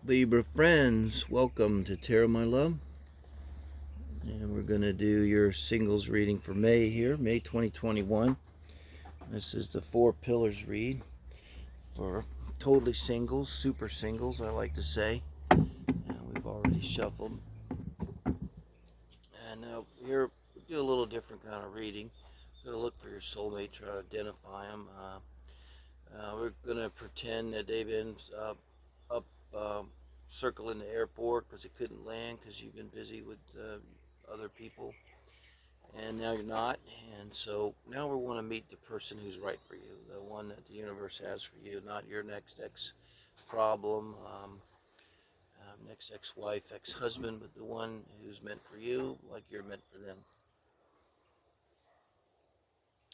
Libra friends, welcome to Tarot My Love. And we're going to do your singles reading for May here, May 2021. This is the Four Pillars read for totally singles, super singles, I like to say. And we've already shuffled. And here we do a little different kind of reading. We're going to look for your soulmate, try to identify them. We're going to pretend that they've been up circling the airport because they couldn't land because you've been busy with other people, and now you're not. And so now we want to meet the person who's right for you, the one that the universe has for you, not your next ex problem, next ex-wife, ex-husband, but the one who's meant for you like you're meant for them.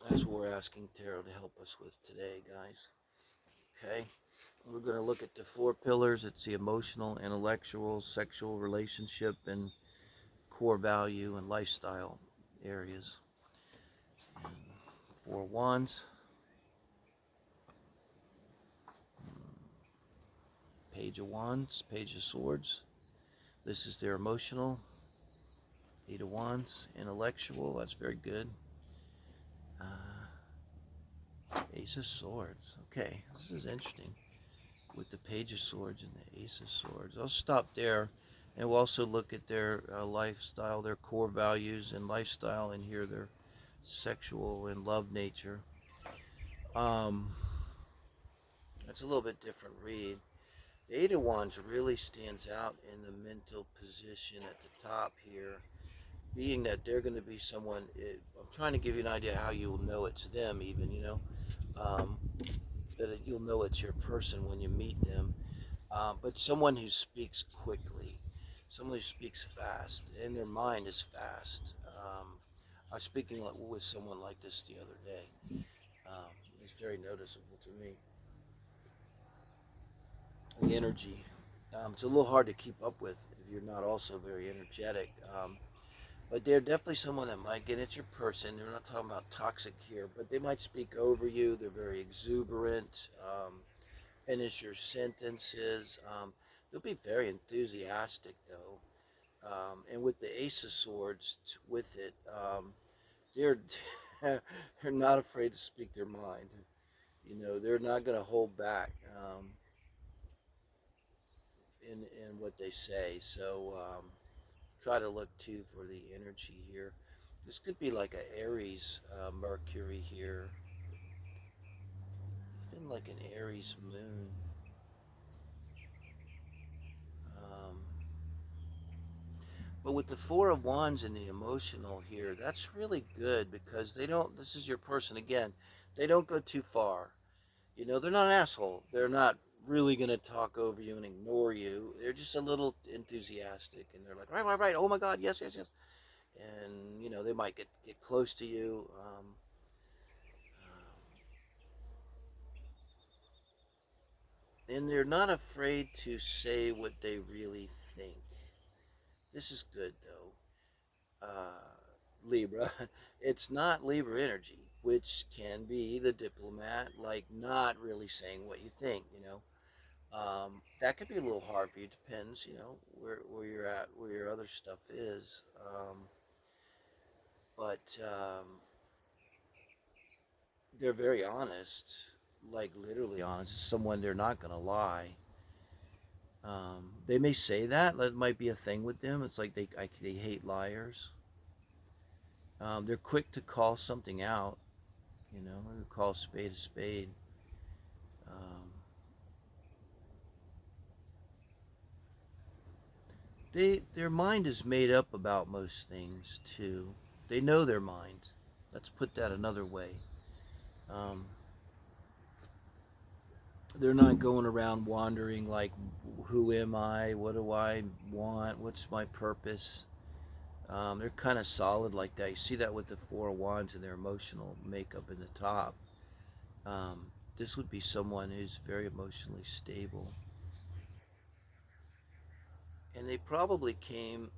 That's what we're asking tarot to help us with today, guys. Okay, we're going to look at the four pillars. It's the emotional, intellectual, sexual, relationship, and core value and lifestyle areas. And four wands, page of wands, page of swords. This is their emotional. Eight of wands, intellectual. That's very good. Ace of swords. Okay, this is interesting with the page of swords and the ace of swords. I'll stop there, and we'll also look at their lifestyle, their core values and lifestyle, and here their sexual and love nature. Um, that's a little bit different read. The Eight of Wands really stands out in the mental position at the top here, being that they're going to be someone. I'm trying to give you an idea how you'll know it's them, even, um, you'll know it's your person when you meet them. But someone who speaks quickly, someone who speaks fast, and their mind is fast. I was speaking with someone like this the other day. It's very noticeable to me. The energy. It's a little hard to keep up with if you're not also very energetic. But they're definitely someone that might get at your person. They're not talking about toxic here, but they might speak over you. They're very exuberant. Finish your sentences. They'll be very enthusiastic though. And with the Ace of Swords with it, they're they're not afraid to speak their mind. They're not going to hold back. In what they say. So try to look too for the energy here. This could be like a Aries Mercury here, even like an Aries moon. Um, but with the Four of Wands and the emotional here, that's really good because they don't. This is your person again. They don't go too far. They're not an asshole. They're not really going to talk over you and ignore you. They're just a little enthusiastic and they're like, right, right, right. Oh my God, yes, yes, yes. And they might get close to you. And they're not afraid to say what they really think. This is good though, Libra. It's not Libra energy, which can be the diplomat, like not really saying what you think. That could be a little hard for you. Depends, where you're at, where your other stuff is. But they're very honest, like literally honest. Someone they're not gonna lie. They may say that. That might be a thing with them. It's like they hate liars. They're quick to call something out. Call a spade a spade. Um, their mind is made up about most things too. They know their mind. Let's put that another way. Um, they're not going around wandering like, who am I? What do I want? What's my purpose? They're kind of solid like that. You see that with the Four of Wands and their emotional makeup in the top. This would be someone who's very emotionally stable. And they probably came,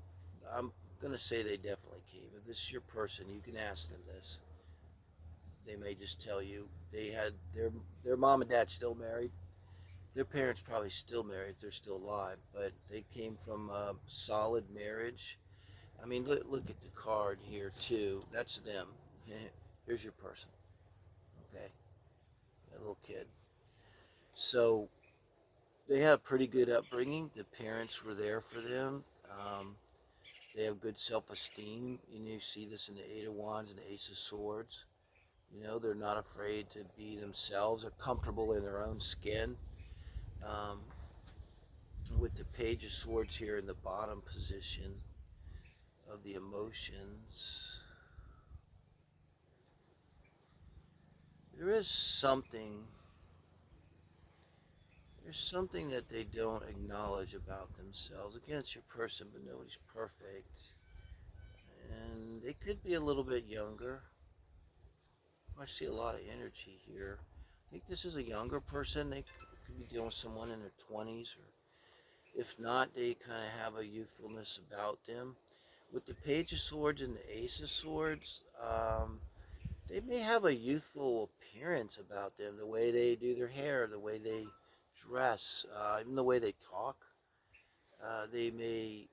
I'm going to say they definitely came. If this is your person, you can ask them this. They may just tell you they had their mom and dad still married. Their parents probably still married, they're still alive, but they came from a solid marriage. I mean, look at the card here, too. That's them. Here's your person, okay? That little kid. So they had a pretty good upbringing. The parents were there for them. They have good self esteem. You see this in the Eight of Wands and the Ace of Swords. They're not afraid to be themselves. They're comfortable in their own skin. Um, with the Page of Swords here in the bottom position of the emotions, there is something. There's something that they don't acknowledge about themselves. Again, it's your person, but nobody's perfect. And they could be a little bit younger. I see a lot of energy here. I think this is a younger person. They could be dealing with someone in their 20s, or if not, they kind of have a youthfulness about them. With the Page of Swords and the Ace of Swords, they may have a youthful appearance about them. The way they do their hair, the way they dress, even the way they talk. They may,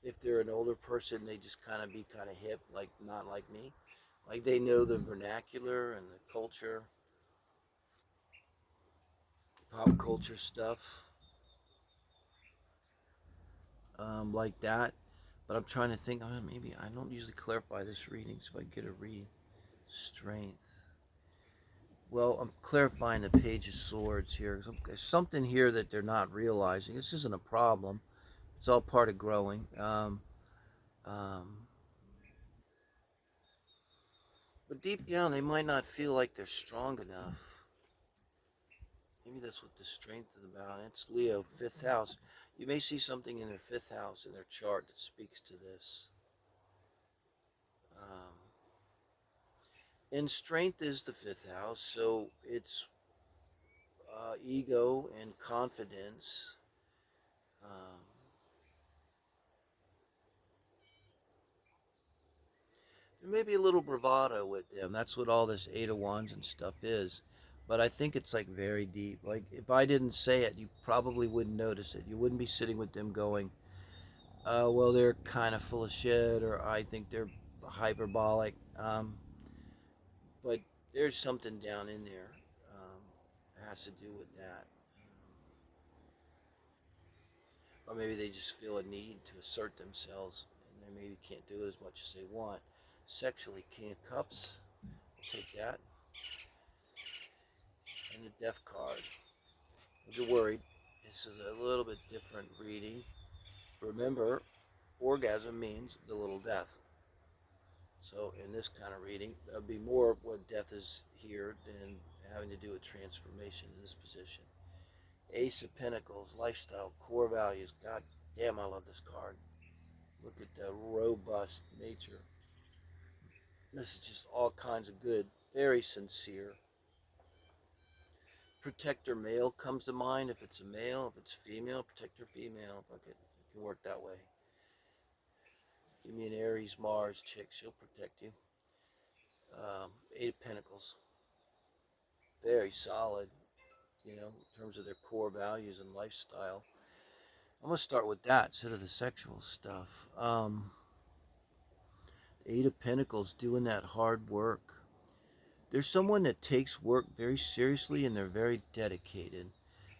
if they're an older person, they just kind of be kind of hip, like not like me. Like they know the vernacular and the culture, pop culture stuff, like that. But I'm trying to think. Maybe I don't usually clarify this reading, so I get a read. Strength. Well, I'm clarifying the Page of Swords here. There's something here that they're not realizing. This isn't a problem. It's all part of growing. Um, but deep down, they might not feel like they're strong enough. Maybe that's what the strength is about. It's Leo, fifth house. You may see something in their fifth house in their chart that speaks to this. Um, and strength is the fifth house, so it's ego and confidence. Um, there may be a little bravado with them. That's what all this Eight of Wands and stuff is. But I think it's like very deep. Like if I didn't say it, you probably wouldn't notice it. You wouldn't be sitting with them going, well, they're kind of full of shit, or I think they're hyperbolic. But there's something down in there that has to do with that. Or maybe they just feel a need to assert themselves and they maybe can't do it as much as they want. Sexually, King of Cups, take that. And the Death card. If you're worried, this is a little bit different reading. Remember, orgasm means the little death. So in this kind of reading, that'd be more what death is here than having to do with transformation in this position. Ace of Pentacles, lifestyle, core values. God damn, I love this card. Look at the robust nature. This is just all kinds of good, very sincere. Protector male comes to mind if it's a male. If it's female, protector female. Fuck it. It can work that way. Give me an Aries Mars chick. She'll protect you. Eight of Pentacles. Very solid, in terms of their core values and lifestyle. I'm going to start with that instead of the sexual stuff. Eight of Pentacles, doing that hard work. There's someone that takes work very seriously and they're very dedicated.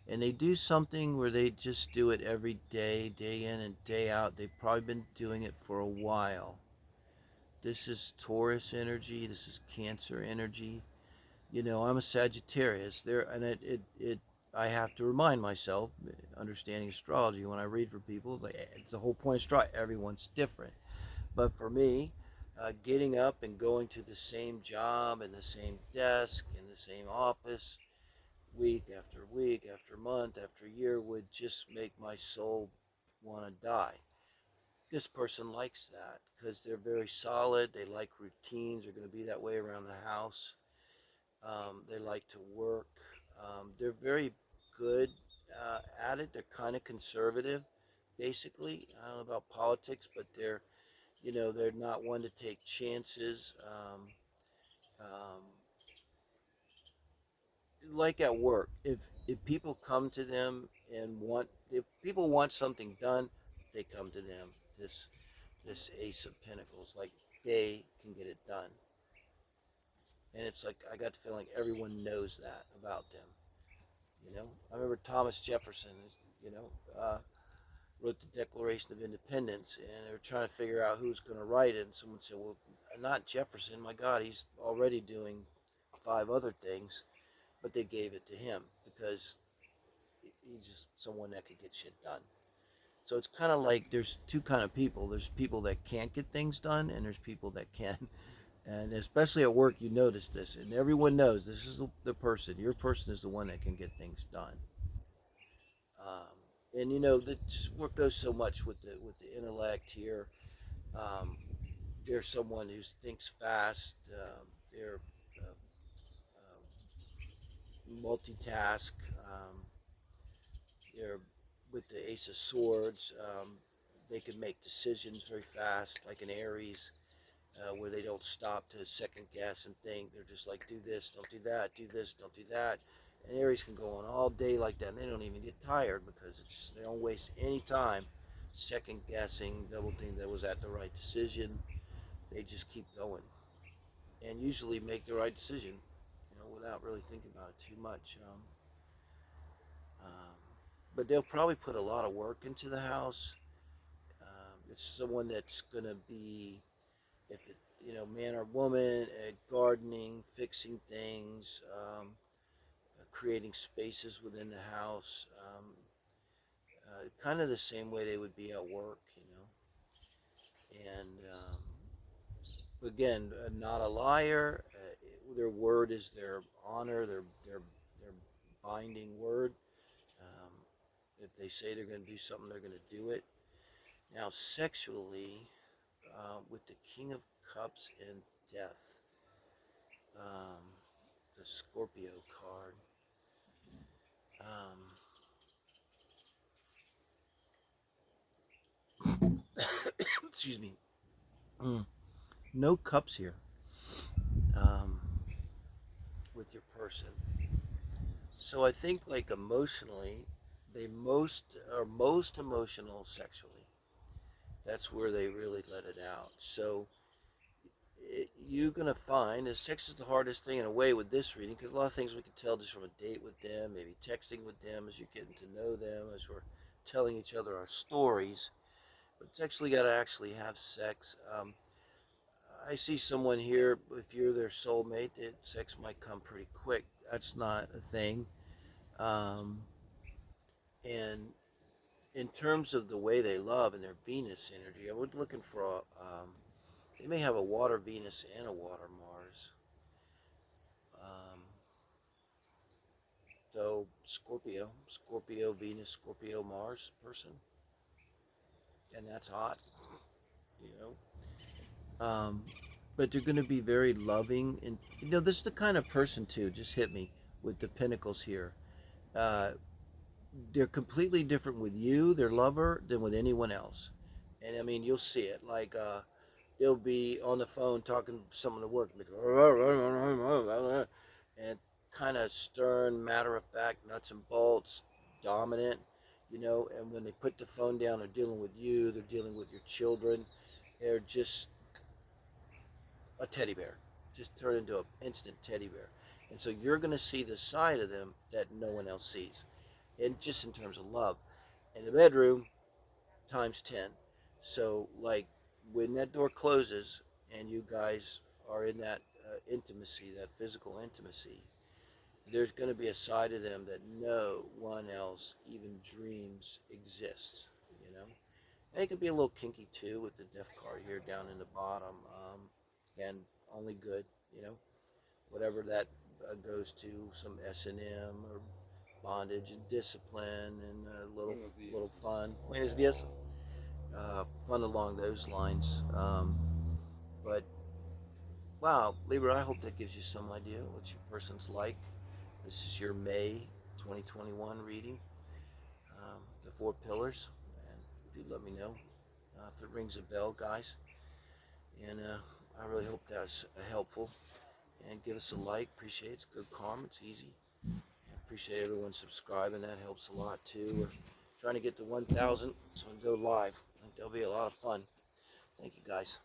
And they do something where they just do it every day, day in and day out. They've probably been doing it for a while. This is Taurus energy. This is Cancer energy. I'm a Sagittarius. I have to remind myself, understanding astrology, when I read for people, it's the whole point of astrology. Everyone's different. But for me, getting up and going to the same job and the same desk in the same office week after week after month after year would just make my soul want to die. This person likes that because they're very solid. They like routines. They're going to be that way around the house. They like to work. They're very good at it. They're kind of conservative, basically. I don't know about politics, but they're not one to take chances. Um, like at work, if people come to them and want, if people want something done, they come to them. This Ace of Pentacles, like they can get it done, and it's like I got the feeling everyone knows that about them. I remember Thomas Jefferson. You know, uh, wrote the Declaration of Independence, and they were trying to figure out who's going to write it. And someone said, "Well, not Jefferson. My God, he's already doing five other things." But they gave it to him because he's just someone that could get shit done. So it's kind of like there's two kind of people. There's people that can't get things done, and there's people that can. And especially at work, you notice this, and everyone knows this is the person. Your person is the one that can get things done. And this work goes so much with the intellect here. Um, they're someone who thinks fast. They're uh, multitask. They're with the Ace of Swords. They can make decisions very fast, like an Aries, where they don't stop to second guess and think. They're just like, do this, don't do that, do this, don't do that. And Aries can go on all day like that, and they don't even get tired because it's just they don't waste any time second guessing, double thinking that was at the right decision. They just keep going and usually make the right decision, without really thinking about it too much. Um, but they'll probably put a lot of work into the house. It's someone that's gonna be, if it, man or woman, gardening, fixing things, creating spaces within the house, kind of the same way they would be at work. And again, not a liar. Their word is their honor, their binding word. Um, if they say they're going to do something, they're going to do it. Now, sexually, with the King of Cups and Death, um, the Scorpio card. Excuse me. No cups here um, with your person. So I think like emotionally, they most emotional sexually. That's where they really let it out. So you're gonna find that sex is the hardest thing in a way with this reading because a lot of things we can tell just from a date with them, maybe texting with them as you're getting to know them, as we're telling each other our stories. But it's actually got to actually have sex. I see someone here. If you're their soulmate, sex might come pretty quick. That's not a thing. Um, and in terms of the way they love and their Venus energy, I was looking for they may have a water Venus and a water Mars. Um, so Scorpio Venus, Scorpio Mars person, and that's hot, you know. But they're going to be very loving, and this is the kind of person too. Just hit me with the Pentacles here. Uh, they're completely different with you, their lover, than with anyone else. And I mean, you'll see it. Like they'll be on the phone talking to someone at work, and kind of stern, matter of fact, nuts and bolts, dominant. And when they put the phone down, they're dealing with you. They're dealing with your children. They're just a teddy bear, just turn into an instant teddy bear. And so you're going to see the side of them that no one else sees, and just in terms of love. In the bedroom, times 10. So, like, when that door closes and you guys are in that intimacy, that physical intimacy, there's going to be a side of them that no one else even dreams exists, you know? And it can be a little kinky too with the death card here down in the bottom. And only good, whatever that goes to, some S&M or bondage and discipline and a little fun. Buenos dias. Fun along those lines. But wow, Libra, I hope that gives you some idea what your person's like. This is your May 2021 reading, the four pillars, and do let me know if it rings a bell, guys. And I really hope that's helpful. And give us a like. Appreciate it. It's good karma. It's easy. I appreciate everyone subscribing. That helps a lot too. We're trying to get to 1,000 so we can go live. I think that'll be a lot of fun. Thank you guys.